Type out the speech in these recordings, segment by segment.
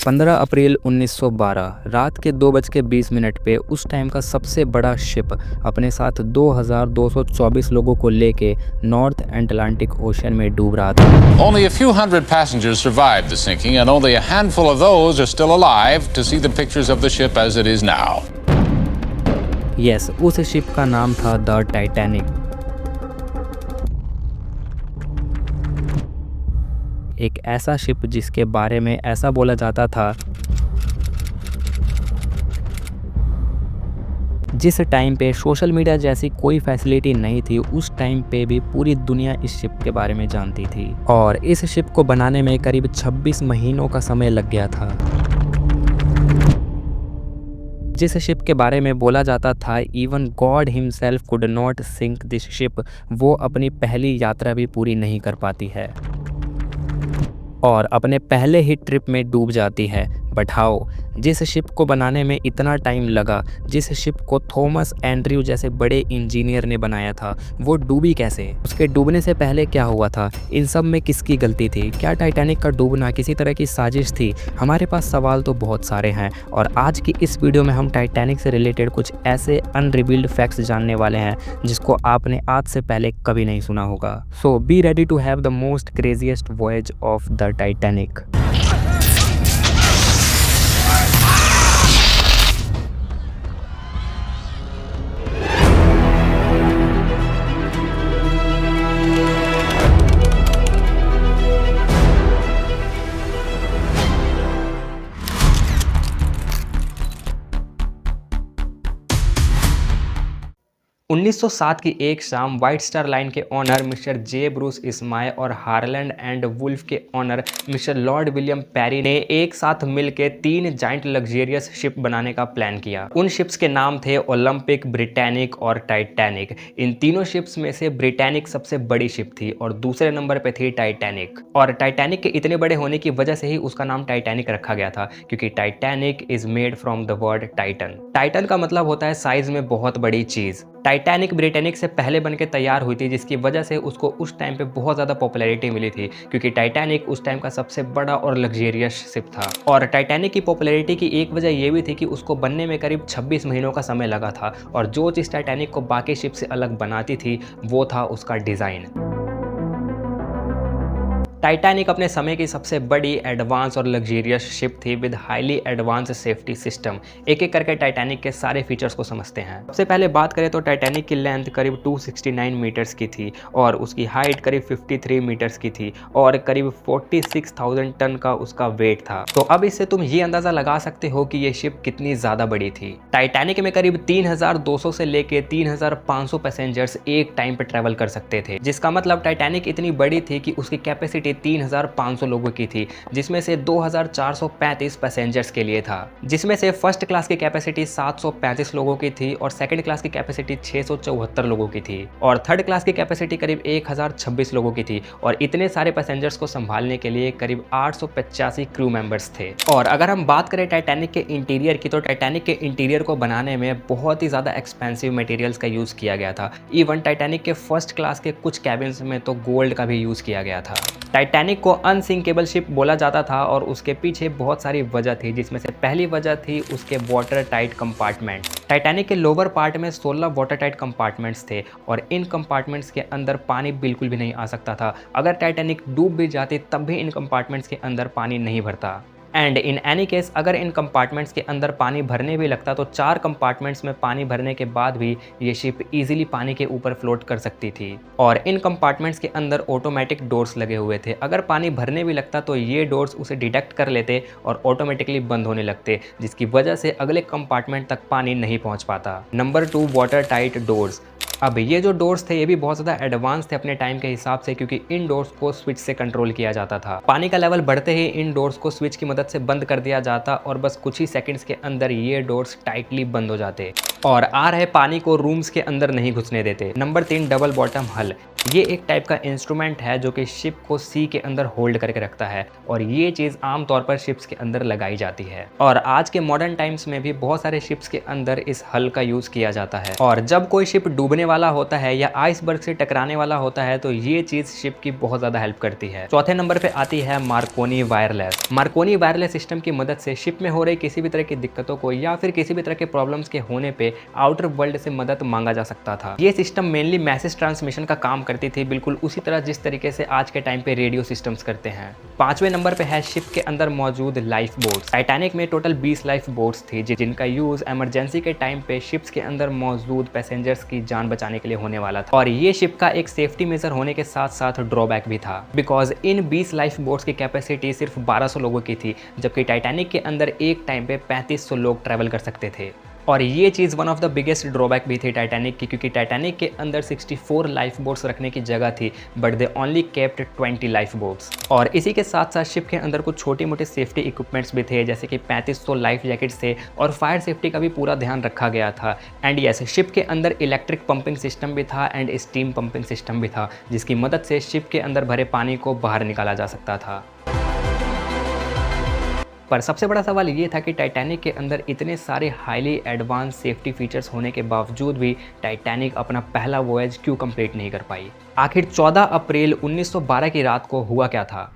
15 अप्रैल 1912 रात के 2:20 पे उस टाइम का सबसे बड़ा शिप अपने साथ 2224 लोगों को लेके नॉर्थ अटलांटिक ओशन में डूब रहा था। Only a few hundred passengers survived the sinking, and only a handful of those are still alive to see the pictures of the ship as it is now. Yes, उस ship का नाम था the Titanic. एक ऐसा ship जिसके बारे में ऐसा बोला जाता था, जिस टाइम पे सोशल मीडिया जैसी कोई फैसिलिटी नहीं थी, उस टाइम पे भी पूरी दुनिया इस शिप के बारे में जानती थी और इस शिप को बनाने में करीब 26 महीनों का समय लग गया था। जिस शिप के बारे में बोला जाता था even God himself could not sink this ship, वो अपनी पहली यात्रा भी पूरी नहीं कर पाती है और अपने पहले ही ट्रिप में डूब जाती है। बट हाउ, जिस शिप को बनाने में इतना टाइम लगा, जिस शिप को थॉमस एंड्रयू जैसे बड़े इंजीनियर ने बनाया था, वो डूबी कैसे? उसके डूबने से पहले क्या हुआ था? इन सब में किसकी गलती थी? क्या टाइटैनिक का डूबना किसी तरह की साजिश थी? हमारे पास सवाल तो बहुत सारे हैं और आज की इस वीडियो में हम टाइटैनिक से रिलेटेड कुछ ऐसे अनरिवील्ड फैक्ट्स जानने वाले हैं जिसको आपने आज से पहले कभी नहीं सुना होगा। So be ready to have the most craziest voyage of the Titanic. 1907 की एक शाम व्हाइट स्टार लाइन के owner mister J Bruce Ismay और हार्लैंड एंड वुल्फ के owner mister lord William Pirrie ने एक साथ मिलकर 3 जाइंट लग्जरियस शिप बनाने का प्लान किया। उन शिप्स के नाम थे ओलंपिक, ब्रिटानिक और टाइटैनिक। इन तीनों शिप्स में से ब्रिटानिक सबसे बड़ी शिप थी और दूसरे नंबर पे थी टाइटैनिक। और टाइटैनिक के इतने बड़े होने की वजह से ही उसका नाम टाइटैनिक रखा गया था, क्योंकि Titanic is made from the word Titan. Titan का मतलब होता है साइज में बहुत बड़ी चीज। टाइटैनिक ब्रिटानिक से पहले बनके तैयार हुई थी, जिसकी वजह से उसको उस टाइम पे बहुत ज़्यादा पॉपुलैरिटी मिली थी, क्योंकि टाइटैनिक उस टाइम का सबसे बड़ा और लग्जरियस शिप था। और टाइटैनिक की पॉपुलैरिटी की एक वजह ये भी थी कि उसको बनने में करीब 26 महीनों का समय लगा था और जो चीज़ टाइटैनिक को बाकी शिप से अलग बनाती थी वो था उसका डिज़ाइन। टाइटैनिक अपने समय की सबसे बड़ी एडवांस और लग्जरियस शिप थी with highly advance safety system. एक एक करके टाइटैनिक के सारे फीचर्स को समझते हैं। सबसे पहले बात करें तो टाइटैनिक की लेंथ करीब 269 मीटर्स की थी और उसकी हाइट करीब 53 मीटर्स की थी और करीब 46,000 टन का उसका वेट था। तो अब इससे तुम ये अंदाजा लगा सकते हो कि ये शिप कितनी ज्यादा बड़ी थी। टाइटैनिक में करीब 3,200 से लेके 3,500 पैसेंजर्स एक टाइम पे ट्रेवल कर सकते थे, जिसका मतलब टाइटैनिक इतनी बड़ी थी कि उसकी कैपेसिटी 3,500 लोगों की थी, जिसमें से 2,435 पैसेंजर्स के लिए था, जिसमें से फर्स्ट क्लास की कैपेसिटी 735 लोगों की थी और सेकंड क्लास की कैपेसिटी 674 लोगों की थी और थर्ड क्लास की कैपेसिटी करीब 1,026 लोगों की थी। और इतने सारे पैसेंजर्स को संभालने के लिए करीब 885 क्रू मेंबर्स थे। और अगर हम बात करें टाइटैनिक के इंटीरियर की, तो टाइटैनिक के इंटीरियर को बनाने में बहुत ही ज़्यादा एक्सपेंसिव मटेरियल्स का यूज़ किया गया था। इवन टाइटैनिक के फर्स्ट क्लास के कुछ कैबिन्स में तो गोल्ड का भी यूज़ किया गया था। टाइटैनिक को अनसिंकेबल शिप बोला जाता था और उसके पीछे बहुत सारी वजह थी, जिसमें से पहली वजह थी उसके वाटर टाइट कंपार्टमेंट। टाइटैनिक के लोअर पार्ट में 16 वाटर टाइट कंपार्टमेंट्स थे और इन कंपार्टमेंट्स के अंदर पानी बिल्कुल भी नहीं आ सकता था। अगर टाइटैनिक डूब भी जाती तब भी इन कंपार्टमेंट्स के अंदर पानी नहीं भरता। एंड इन एनी केस अगर इन कंपार्टमेंट्स के अंदर पानी भरने भी लगता तो 4 कंपार्टमेंट्स में पानी भरने के बाद भी ये शिप इजीली पानी के ऊपर फ्लोट कर सकती थी। और इन कंपार्टमेंट्स के अंदर ऑटोमेटिक डोर्स लगे हुए थे। अगर पानी भरने भी लगता तो ये डोर्स उसे डिटेक्ट कर लेते और ऑटोमेटिकली बंद होने लगते, जिसकी वजह से अगले कंपार्टमेंट तक पानी नहीं पहुंच पाता। Number 2, water tight doors. अब ये जो डोर्स थे ये भी बहुत ज़्यादा एडवांस थे अपने टाइम के हिसाब से, क्योंकि इन डोर्स को स्विच से कंट्रोल किया जाता था। पानी का लेवल बढ़ते ही इन डोर्स को स्विच की मदद से बंद कर दिया जाता और बस कुछ ही सेकंड्स के अंदर ये डोर्स टाइटली बंद हो जाते और आ रहे पानी को रूम्स के अंदर नहीं घुसने देते। नंबर 3, डबल बॉटम हल। ये एक टाइप का इंस्ट्रूमेंट है जो कि शिप को सी के अंदर होल्ड करके रखता है और ये चीज़ आमतौर पर शिप्स के अंदर लगाई जाती है। और आज के मॉडर्न टाइम्स में भी बहुत सारे शिप्स के अंदर इस हल का यूज़ किया जाता है। और जब कोई शिप डूबने वाला होता है या आइसबर्ग से टकराने वाला होता है तो ये चीज़ शिप की बहुत ज़्यादा हेल्प करती है। चौथे नंबर पे आती है Markovnikov wireless. Markovnikov wireless system की मदद से शिप में हो रही किसी भी तरह की दिक्कतों को या फिर किसी भी तरह के प्रॉब्लम्स के होने पे आउटर वर्ल्ड से मदद मांगा जा सकता था। ये सिस्टम मेनली मैसेज ट्रांसमिशन का काम करती थी, बिल्कुल उसी तरह जिस तरीके से आज के टाइम पे रेडियो सिस्टम्स करते हैं। पांचवें नंबर पे है शिप के अंदर मौजूद लाइफ बोट्स। टाइटैनिक में टोटल 20 लाइफ बोट्स थी जिनका यूज इमरजेंसी के टाइम पे शिप्स के अंदर मौजूद पैसेंजर्स की जान बचाने के लिए होने वाला था। और ये शिप का एक सेफ्टी मेजर होने के साथ साथ ड्रॉबैक भी था, बिकॉज इन 20 लाइफ बोट्स की कैपेसिटी सिर्फ 1200 लोगों की थी, जबकि टाइटैनिक के अंदर एक टाइम पे 3500 लोग ट्रैवल कर सकते थे। और ये चीज़ one of the biggest drawback भी थी टाइटैनिक की, क्योंकि टाइटैनिक के अंदर 64 लाइफ बोट्स रखने की जगह थी but they only kept 20 life boats. और इसी के साथ साथ शिप के अंदर कुछ छोटी मोटी सेफ्टी इक्विपमेंट्स भी थे, जैसे कि 3500 लाइफ जैकेट्स थे और फायर सेफ्टी का भी पूरा ध्यान रखा गया था। एंड यस, शिप के अंदर इलेक्ट्रिक पंपिंग सिस्टम भी था एंड स्टीम पंपिंग सिस्टम भी था, जिसकी मदद से शिप के अंदर भरे पानी को बाहर निकाला जा सकता था। पर सबसे बड़ा सवाल ये था कि टाइटैनिक के अंदर इतने सारे हाईली एडवांस सेफ्टी फीचर्स होने के बावजूद भी टाइटैनिक अपना पहला वॉयज क्यों कंप्लीट नहीं कर पाई। आखिर 14 अप्रैल 1912 की रात को हुआ क्या था?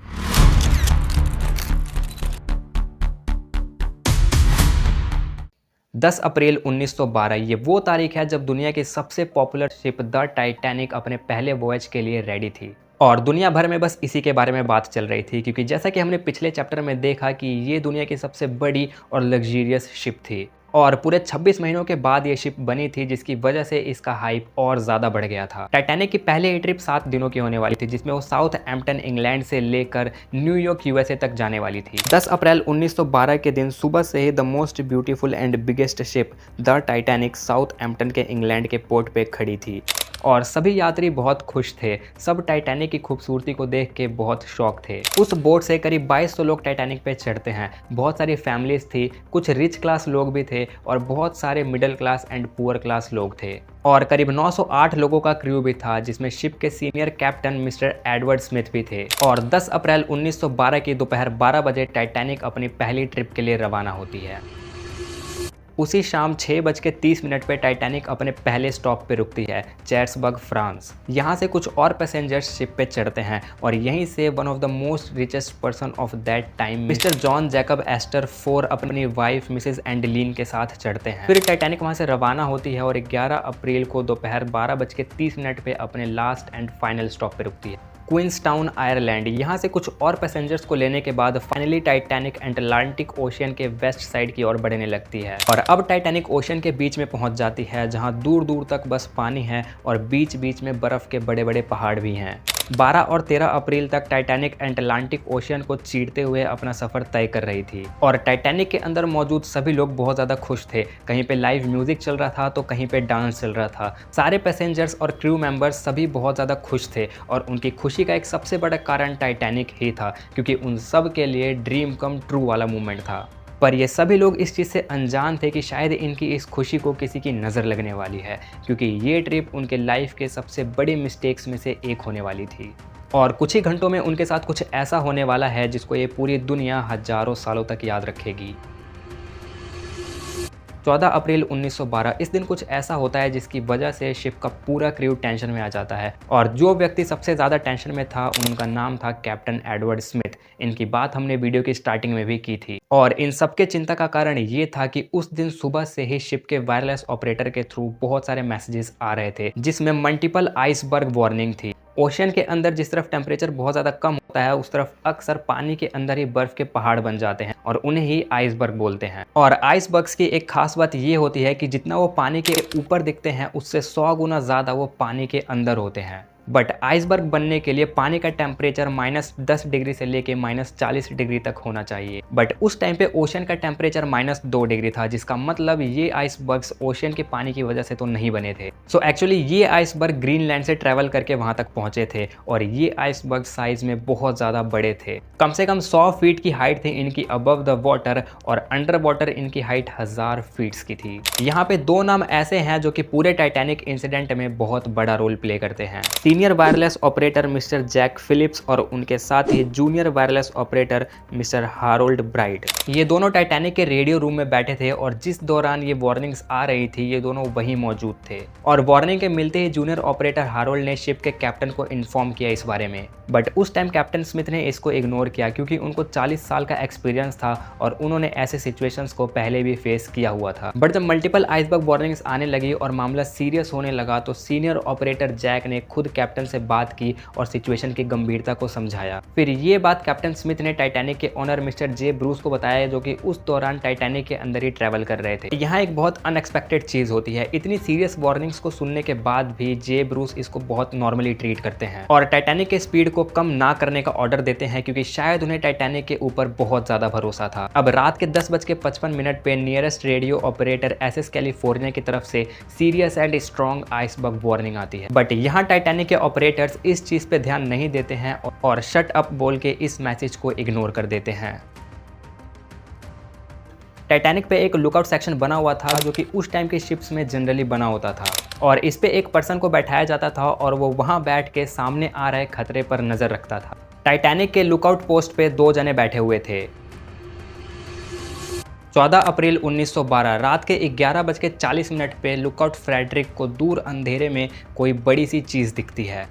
दस अप्रैल 1912 ये वो तारीख है जब दुनिया की सबसे पॉपुलर शिप द टाइटैनिक अपने पहले वॉयज के लिए रेडी थी। और दुनिया भर में बस इसी के बारे में बात चल रही थी, क्योंकि जैसा कि हमने पिछले चैप्टर में देखा कि ये दुनिया की सबसे बड़ी और लग्जरियस शिप थी और पूरे 26 महीनों के बाद ये शिप बनी थी, जिसकी वजह से इसका हाइप और ज़्यादा बढ़ गया था। टाइटैनिक की पहले ही ट्रिप 7 दिनों की होने वाली थी, जिसमें वो साउथहैम्पटन इंग्लैंड से लेकर न्यूयॉर्क यूएसए तक जाने वाली थी। 10 अप्रैल 1912 के दिन सुबह से ही the most beautiful and biggest ship the Titanic Southampton के इंग्लैंड के पोर्ट पे खड़ी थी और सभी यात्री बहुत खुश थे। सब टाइटैनिक की खूबसूरती को देख के बहुत शौक थे। उस बोट से करीब 2200 लोग टाइटैनिक पे चढ़ते हैं। बहुत सारी फैमिलीज थी, कुछ रिच क्लास लोग भी थे और बहुत सारे middle class and poor class लोग थे। और करीब 908 लोगों का क्रू भी था, जिसमें शिप के senior captain mister Edward Smith भी थे। और 10 अप्रैल 1912 की दोपहर 12 बजे टाइटैनिक अपनी पहली ट्रिप के लिए रवाना होती है। उसी शाम 6:30 पे टाइटैनिक अपने पहले स्टॉप पे रुकती है, चेर्सबर्ग, फ्रांस। यहाँ से कुछ और पैसेंजर्स शिप पे चढ़ते हैं और यहीं से one of the most richest person of that time mister John Jacob Astor four अपनी वाइफ मिसेस एंडलिन के साथ चढ़ते हैं। फिर टाइटैनिक वहाँ से रवाना होती है और 11 अप्रैल को दोपहर 12:30 पे अपने लास्ट एंड फाइनल स्टॉप पे रुकती है, क्वींसटाउन, आयरलैंड। यहाँ से कुछ और पैसेंजर्स को लेने के बाद फाइनली टाइटैनिक अटलांटिक ओशियन के वेस्ट साइड की ओर बढ़ने लगती है और अब टाइटैनिक ओशियन के बीच में पहुंच जाती है, जहां दूर दूर तक बस पानी है और बीच बीच में बर्फ के बड़े बड़े पहाड़ भी हैं। 12 और 13 अप्रैल तक टाइटैनिक अटलांटिक ओशियन को चीरते हुए अपना सफर तय कर रही थी और टाइटैनिक के अंदर मौजूद सभी लोग बहुत ज़्यादा खुश थे। कहीं पे लाइव म्यूजिक चल रहा था तो कहीं पे डांस चल रहा था। सारे पैसेंजर्स और क्रू मेंबर्स सभी बहुत ज़्यादा खुश थे और उनकी खुशी का एक सबसे बड़ा कारण टाइटैनिक ही था, क्योंकि उन सब के लिए ड्रीम कम ट्रू वाला मोमेंट था। पर ये सभी लोग इस चीज़ से अनजान थे कि शायद इनकी इस खुशी को किसी की नज़र लगने वाली है, क्योंकि ये ट्रिप उनके लाइफ के सबसे बड़ी मिस्टेक्स में से एक होने वाली थी और कुछ ही घंटों में उनके साथ कुछ ऐसा होने वाला है जिसको ये पूरी दुनिया हजारों सालों तक याद रखेगी। 14 अप्रैल 1912 इस दिन कुछ ऐसा होता है जिसकी वजह से शिप का पूरा क्रू टेंशन में आ जाता है और जो व्यक्ति सबसे ज़्यादा टेंशन में था उनका नाम था कैप्टन एडवर्ड स्मिथ। इनकी बात हमने वीडियो की स्टार्टिंग में भी की थी और इन सबके चिंता का कारण ये था कि उस दिन सुबह से ही शिप के वायरलेस ऑपरेटर के थ्रू बहुत सारे मैसेजेस आ रहे थे, जिसमें मल्टीपल आइसबर्ग वार्निंग थी। ओशन के अंदर जिस तरफ टेम्परेचर बहुत ज़्यादा कम होता है उस तरफ अक्सर पानी के अंदर ही बर्फ के पहाड़ बन जाते हैं और उन्हें ही आइसबर्ग बोलते हैं। और आइसबर्ग्स की एक खास बात ये होती है कि जितना वो पानी के ऊपर दिखते हैं उससे 100 गुना ज़्यादा वो पानी के अंदर होते हैं। बट आइसबर्ग बनने के लिए पानी का टेम्परेचर -10 डिग्री से लेके -40 डिग्री तक होना चाहिए, बट उस टाइम पे ओशन का टेम्परेचर -2 डिग्री था, जिसका मतलब ये आइसबर्ग्स ओशन के पानी की वजह से तो नहीं बने थे। सो एक्चुअली ये आइसबर्ग ग्रीनलैंड से ट्रैवल करके वहां तक पहुंचे थे और ये आइसबर्ग साइज में बहुत ज़्यादा बड़े थे। कम से कम 100 फीट की हाइट थी इनकी अबव द वाटर और अंडर वाटर इनकी हाइट 1000 फीट्स की थी। यहाँ पे 2 नाम ऐसे हैं जो कि पूरे टाइटैनिक इंसिडेंट में बहुत बड़ा रोल प्ले करते हैं। Senior wireless operator mister Jack Phillips और उनके साथ ही junior wireless operator mister Harold Bride, ये दोनों टाइटैनिक के रेडियो रूम में बैठे थे और जिस दौरान ये वार्निंग्स आ रही थी ये दोनों वहीं मौजूद थे। और वार्निंग के मिलते ही जूनियर ऑपरेटर हारोल्ड ने शिप के कैप्टन को इन्फॉर्म किया इस बारे में, बट उस टाइम कैप्टन स्मिथ ने इसको इग्नोर किया क्योंकि उनको 40 साल का एक्सपीरियंस था और उन्होंने ऐसे सिचुएशंस को पहले भी फेस किया हुआ था। बट जब मल्टीपल आइसबर्ग वार्निंग्स आने लगी और मामला सीरियस होने लगा तो सीनियर ऑपरेटर जैक ने खुद कैप्टन से बात की और सिचुएशन की गंभीरता को समझाया। फिर ये बात कैप्टन स्मिथ ने टाइटैनिक के ओनर मिस्टर जे ब्रूस को बताया, जो कि उस दौरान टाइटैनिक के अंदर ही ट्रैवल कर रहे थे। यहाँ एक बहुत अनएक्सपेक्टेड चीज होती है, इतनी सीरियस वार्निंग्स को सुनने के बाद भी जे ब्रूस इसको बहुत नॉर्मली ट्रीट करते हैं और टाइटैनिक के स्पीड को कम ना करने का ऑर्डर देते हैं क्योंकि शायद उन्हें टाइटैनिक के ऊपर बहुत ज्यादा भरोसा था। अब रात के 10:55 पे nearest radio operator SS California की तरफ से serious and strong iceberg warning आती है, बट यहाँ टाइटैनिक के ऑपरेटर्स इस चीज पे ध्यान नहीं देते हैं और शट अप बोल के इस मैसेज को इग्नोर कर देते हैं। टाइटैनिक पे एक लुकआउट सेक्शन बना हुआ था जो कि उस टाइम के शिप्स में जनरली बना होता था और इस पे एक पर्सन को बैठाया जाता था और वो वहां बैठ के सामने आ रहे खतरे पर नजर रखता था। टाइटैनिक के लुकआउट पोस्ट पे 2 जने बैठे हुए थे। 14 अप्रैल 1912 रात के 11:40 पे लुकआउट फ्रेडरिक को दूर अंधेरे में कोई बड़ी सी चीज दिखती है।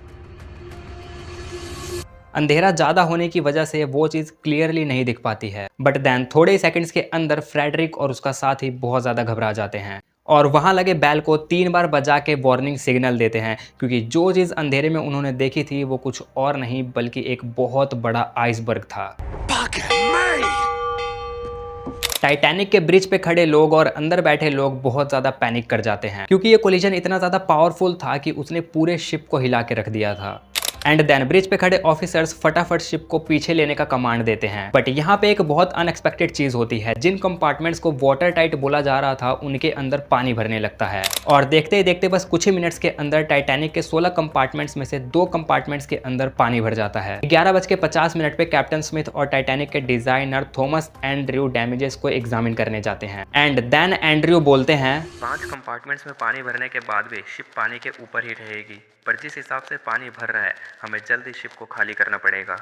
अंधेरा ज्यादा होने की वजह से वो चीज क्लियरली नहीं दिख पाती है, बट देन थोड़े ही सेकंड्स के अंदर फ्रेडरिक और उसका साथी बहुत ज्यादा घबरा जाते हैं और वहां लगे बेल को 3 बार बजा के वार्निंग सिग्नल देते हैं क्योंकि जो चीज अंधेरे में उन्होंने देखी थी वो कुछ और नहीं बल्कि एक बहुत बड़ा आइसबर्ग था। टाइटैनिक के ब्रिज पे खड़े लोग और अंदर बैठे लोग बहुत ज्यादा पैनिक कर जाते हैं क्योंकि ये कोलिजन इतना ज्यादा पावरफुल था कि उसने पूरे शिप को हिला के रख दिया था। एंड देन ब्रिज पे खड़े ऑफिसर्स फटाफट शिप को पीछे लेने का कमांड देते हैं, बट यहाँ पे एक बहुत अनएक्सपेक्टेड चीज होती है। जिन कंपार्टमेंट्स को वाटर टाइट बोला जा रहा था उनके अंदर पानी भरने लगता है और देखते ही देखते बस कुछ ही मिनट्स के अंदर टाइटैनिक के 16 कंपार्टमेंट्स में से 2 कंपार्टमेंट्स के अंदर पानी भर जाता है। 11:50 पे कैप्टन स्मिथ और टाइटैनिक के डिजाइनर थॉमस एंड्रयू डैमेजेस को एग्जामिन करने जाते हैं एंड देन एंड्रयू बोलते हैं 5 कंपार्टमेंट्स में पानी भरने के बाद भी शिप पानी के ऊपर ही रहेगी, पर जिस हिसाब से पानी भर रहा है हमें जल्दी शिप को खाली करना पड़ेगा।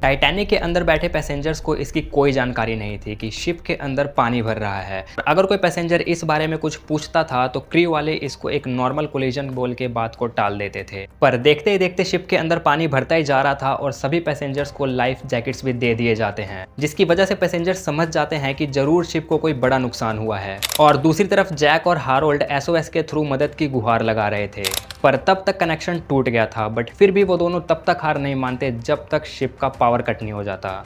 टाइटैनिक के अंदर बैठे पैसेंजर्स को इसकी कोई जानकारी नहीं थी कि शिप के अंदर पानी भर रहा है। अगर कोई पैसेंजर इस बारे में कुछ पूछता था तो क्रू वाले इसको एक नॉर्मल कोलिजन बोल के बात को टाल देते थे, पर देखते ही देखते शिप के अंदर पानी भरता ही जा रहा था और सभी पैसेंजर्स को लाइफ जैकेट्स भी दे दिए जाते हैं, जिसकी वजह से पैसेंजर्स समझ जाते हैं कि जरूर शिप को कोई बड़ा नुकसान हुआ है। और दूसरी तरफ जैक और हारोल्ड एसओएस के थ्रू मदद की गुहार लगा रहे थे, पर तब तक कनेक्शन टूट गया था, बट फिर भी वो दोनों तब तक हार नहीं मानते जब तक शिप का पावर कट नहीं हो जाता।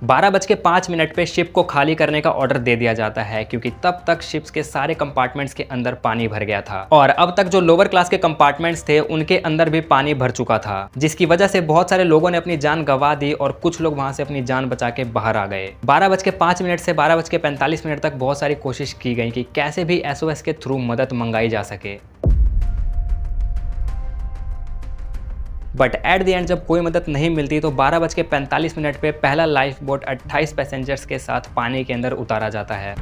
12:05 पे शिप को खाली करने का ऑर्डर दे दिया जाता है क्योंकि तब तक शिप्स के सारे कंपार्टमेंट्स के अंदर पानी भर गया था और अब तक जो लोअर क्लास के कंपार्टमेंट्स थे उनके अंदर भी पानी भर चुका था, जिसकी वजह से बहुत सारे लोगों ने अपनी जान गंवा दी और कुछ लोग वहां से अपनी जान बचा के बाहर आ गए। 12:05 से 12:45 तक बहुत सारी कोशिश की गई कि कैसे भी एसओएस के थ्रू मदद मंगाई जा सके, बट एट द एंड जब कोई मदद नहीं मिलती तो 12:45 पे पहला लाइफ बोट 28 पैसेंजर्स के साथ पानी के अंदर उतारा जाता है,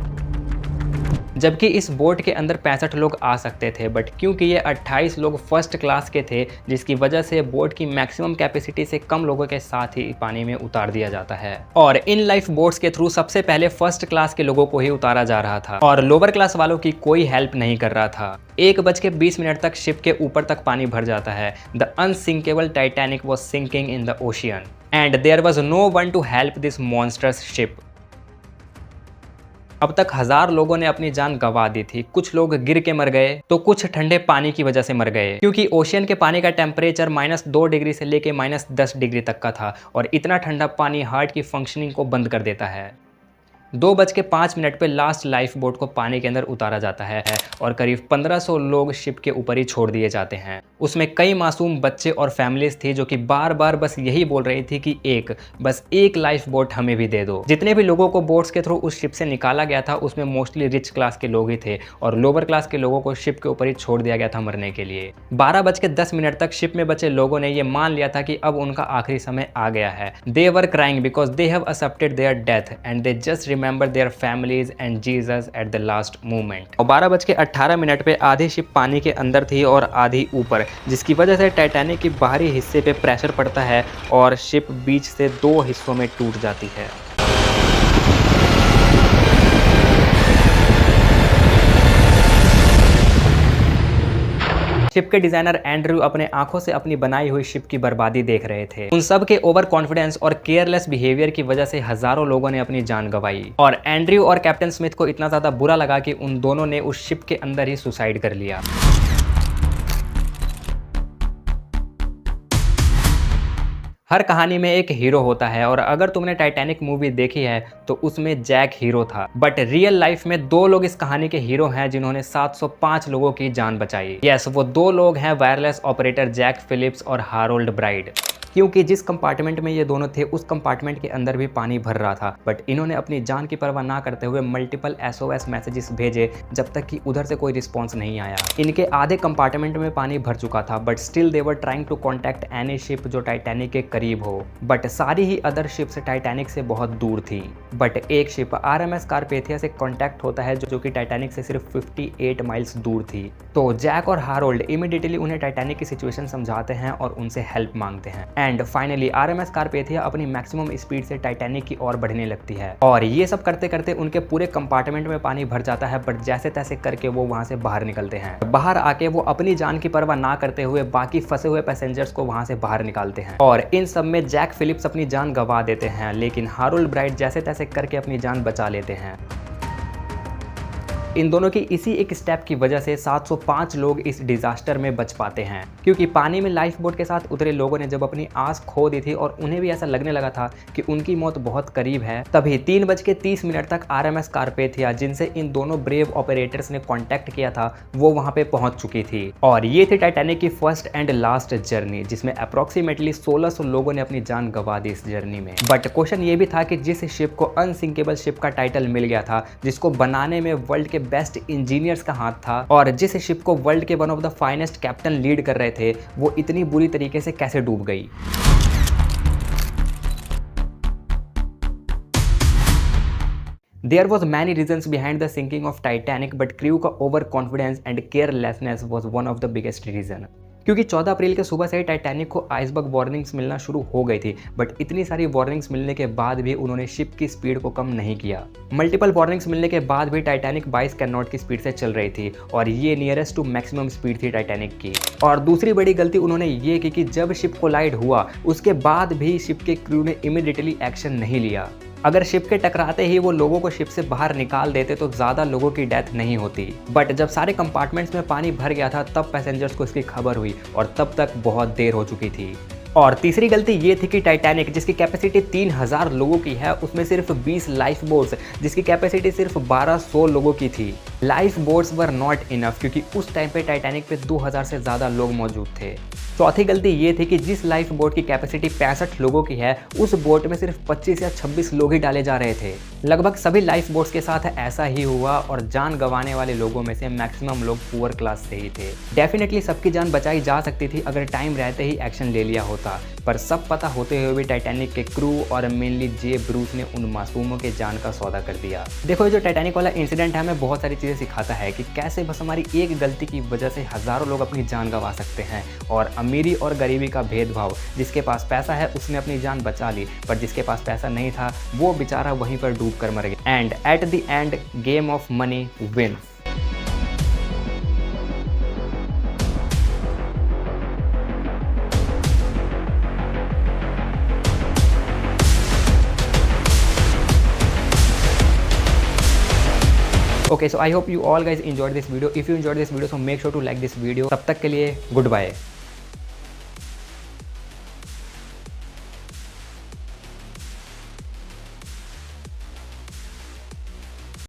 जबकि इस बोट के अंदर 65 लोग आ सकते थे, बट क्योंकि ये 28 लोग फर्स्ट क्लास के थे जिसकी वजह से बोट की मैक्सिमम कैपेसिटी से कम लोगों के साथ ही पानी में उतार दिया जाता है और इन लाइफ बोट्स के थ्रू सबसे पहले फर्स्ट क्लास के लोगों को ही उतारा जा रहा था और लोअर क्लास वालों की कोई हेल्प नहीं कर रहा था। 1:20 तक शिप के ऊपर तक पानी भर जाता है। The unsinkable Titanic was sinking in the ocean and there was no one to help this monstrous ship. अब तक 1000 लोगों ने अपनी जान गंवा दी थी, कुछ लोग गिर के मर गए तो कुछ ठंडे पानी की वजह से मर गए क्योंकि ओशियन के पानी का टेम्परेचर -2 डिग्री से लेके -10 डिग्री तक का था और इतना ठंडा पानी हार्ट की फंक्शनिंग को बंद कर देता है। 2:05 पे लास्ट लाइफ बोट को पानी के अंदर उतारा जाता है और करीब 1500 लोग शिप के ऊपर ही छोड़ दिए जाते हैं। उसमें कई मासूम बच्चे और फैमिलीज थी जो कि बार बार बस यही बोल रही थी कि बस एक लाइफ बोट हमें भी दे दो। जितने भी लोगों को बोट्स के थ्रू उस शिप से निकाला गया था उसमें मोस्टली रिच क्लास के लोग ही थे और लोअर क्लास के लोगों को शिप के ऊपर ही छोड़ दिया गया था मरने के लिए। 12:10 तक शिप में बचे लोगों ने ये मान लिया था कि अब उनका आखिरी समय आ गया है। They were crying because they have accepted their death and they just remember their families and Jesus at the last moment. और 12:18 पे आधी शिप पानी के अंदर थी और आधी ऊपर, जिसकी वजह से टाइटैनिक की बाहरी हिस्से पे प्रेशर पड़ता है और शिप बीच से 2 हिस्सों में टूट जाती है। शिप के डिजाइनर एंड्रयू अपने आंखों से अपनी बनाई हुई शिप की बर्बादी देख रहे थे। उन सब के ओवर कॉन्फिडेंस और केयरलेस बिहेवियर की वजह से हजारों लोगों ने अपनी जान गंवाई और एंड्रयू और कैप्टन स्मिथ को इतना ज्यादा बुरा लगा कि उन दोनों ने उस शिप के अंदर ही सुसाइड कर लिया। हर कहानी में एक हीरो होता है और अगर तुमने टाइटैनिक मूवी देखी है तो उसमें जैक हीरो था, बट रियल लाइफ में 2 लोग इस कहानी के हीरो हैं जिन्होंने 705 लोगों की जान बचाई। यस, वो 2 लोग हैं वायरलेस ऑपरेटर जैक फिलिप्स और हारोल्ड ब्राइड। क्योंकि जिस कंपार्टमेंट में ये दोनों थे उस कंपार्टमेंट के अंदर भी पानी भर रहा था, बट इन्होंने अपनी जान की परवाह ना करते हुए मल्टीपल SOS मैसेजेस भेजे जब तक कि उधर से कोई रिस्पॉन्स नहीं आया। इनके आधे कंपार्टमेंट में पानी भर चुका था, but still they were trying to contact any ship जो टाइटैनिक के करीब हो, बट सारी ही अदर शिप्स टाइटैनिक से बहुत दूर थी। बट एक शिप RMS कारपेथिया से कॉन्टैक्ट होता है जो कि टाइटैनिक से सिर्फ 58 माइल्स दूर थी। तो जैक और हारोल्ड इमीडिएटली उन्हें टाइटैनिक की सिचुएशन समझाते हैं और उनसे हेल्प मांगते हैं एंड फाइनली RMS कारपेथिया अपनी मैक्सिमम स्पीड से टाइटैनिक की ओर बढ़ने लगती है और ये सब करते करते उनके पूरे कंपार्टमेंट में पानी भर जाता है, बट जैसे तैसे करके वो वहां से बाहर निकलते हैं। बाहर आके वो अपनी जान की परवाह ना करते हुए बाकी फंसे हुए पैसेंजर्स को वहां से बाहर निकालते हैं और इन सब में जैक फिलिप्स अपनी जान गंवा देते हैं, लेकिन हारोल्ड ब्राइड जैसे तैसे करके अपनी जान बचा लेते हैं। इन दोनों की इसी एक स्टेप की वजह से 705 लोग इस डिजास्टर में बच पाते हैं, क्योंकि पानी में लाइफ बोट के साथ उतरे लोगों ने जब अपनी आस खो दी थी और उन्हें भी ऐसा लगने लगा था कि उनकी मौत बहुत करीब है, तभी 3:30 तक RMS कारपेथिया, जिनसे इन दोनों ब्रेव ऑपरेटर्स ने कांटेक्ट किया था, वो वहां पे पहुंच चुकी थी। और ये थी टाइटैनिक की फर्स्ट एंड लास्ट जर्नी, जिसमें अप्रोक्सीमेटली 1600 लोगों ने अपनी जान गंवा दी इस जर्नी में। बट क्वेश्चन ये भी था कि जिस शिप को अनसिंकेबल शिप का टाइटल मिल गया था, जिसको बनाने में वर्ल्ड के बेस्ट इंजीनियर्स का हाथ था और जिस शिप को वर्ल्ड के one of the finest captain lead कर रहे थे, वो इतनी बुरी तरीके से कैसे डूब गई। There was many reasons behind the sinking of Titanic, but crew का over confidence and carelessness was one of the biggest reason. क्योंकि 14 अप्रैल के सुबह से ही टाइटैनिक को आइसबर्ग वार्निंग्स मिलना शुरू हो गई थी, बट इतनी सारी वार्निंग्स मिलने के बाद भी उन्होंने शिप की स्पीड को कम नहीं किया। मल्टीपल वार्निंग्स मिलने के बाद भी टाइटैनिक 22 नॉट की स्पीड से चल रही थी और ये नियरेस्ट टू मैक्सिमम स्पीड थी टाइटैनिक की। और दूसरी बड़ी गलती उन्होंने ये की कि जब शिप कोलाइड हुआ उसके बाद भी शिप के क्रू ने इमीडिएटली एक्शन नहीं लिया। अगर शिप के टकराते ही वो लोगों को शिप से बाहर निकाल देते तो ज़्यादा लोगों की डेथ नहीं होती, बट जब सारे कंपार्टमेंट्स में पानी भर गया था तब पैसेंजर्स को इसकी खबर हुई और तब तक बहुत देर हो चुकी थी। और तीसरी गलती ये थी कि टाइटैनिक, जिसकी कैपेसिटी 3000 लोगों की है, उसमें सिर्फ 20 लाइफ बोट्स, जिसकी कैपेसिटी सिर्फ 1200 लोगों की थी। Life boats were not enough, क्योंकि उस टाइम पे टाइटैनिक पे 2000 से ज़्यादा लोग मौजूद थे। चौथी गलती ये थी कि जिस लाइफ बोट की कैपेसिटी 65 लोगों की है, उस बोट में सिर्फ 25 या 26 लोग ही डाले जा रहे थे। लगभग सभी लाइफ बोट्स के साथ ऐसा ही हुआ और जान गंवाने वाले लोगों में से मैक्सिमम लोग पुअर क्लास से ही थे। डेफिनेटली सबकी जान बचाई जा सकती थी अगर टाइम रहते ही एक्शन ले लिया होता, पर सब पता होते हुए भी टाइटैनिक के क्रू और मेनली जे ब्रूस ने उन मासूमों के जान का सौदा कर दिया। देखो, ये जो टाइटैनिक वाला इंसिडेंट है हमें बहुत सारी चीज़ें सिखाता है कि कैसे बस हमारी एक गलती की वजह से हज़ारों लोग अपनी जान गंवा सकते हैं। और अमीरी और गरीबी का भेदभाव, जिसके पास पैसा है उसने अपनी जान बचा ली, पर जिसके पास पैसा नहीं था वो बेचारा वहीं पर डूब कर मर गया। And at the end game of money wins. Okay, so I hope you all guys enjoyed this video. If you enjoyed this video, so make sure to like this video. तब तक के लिए गुड बाय।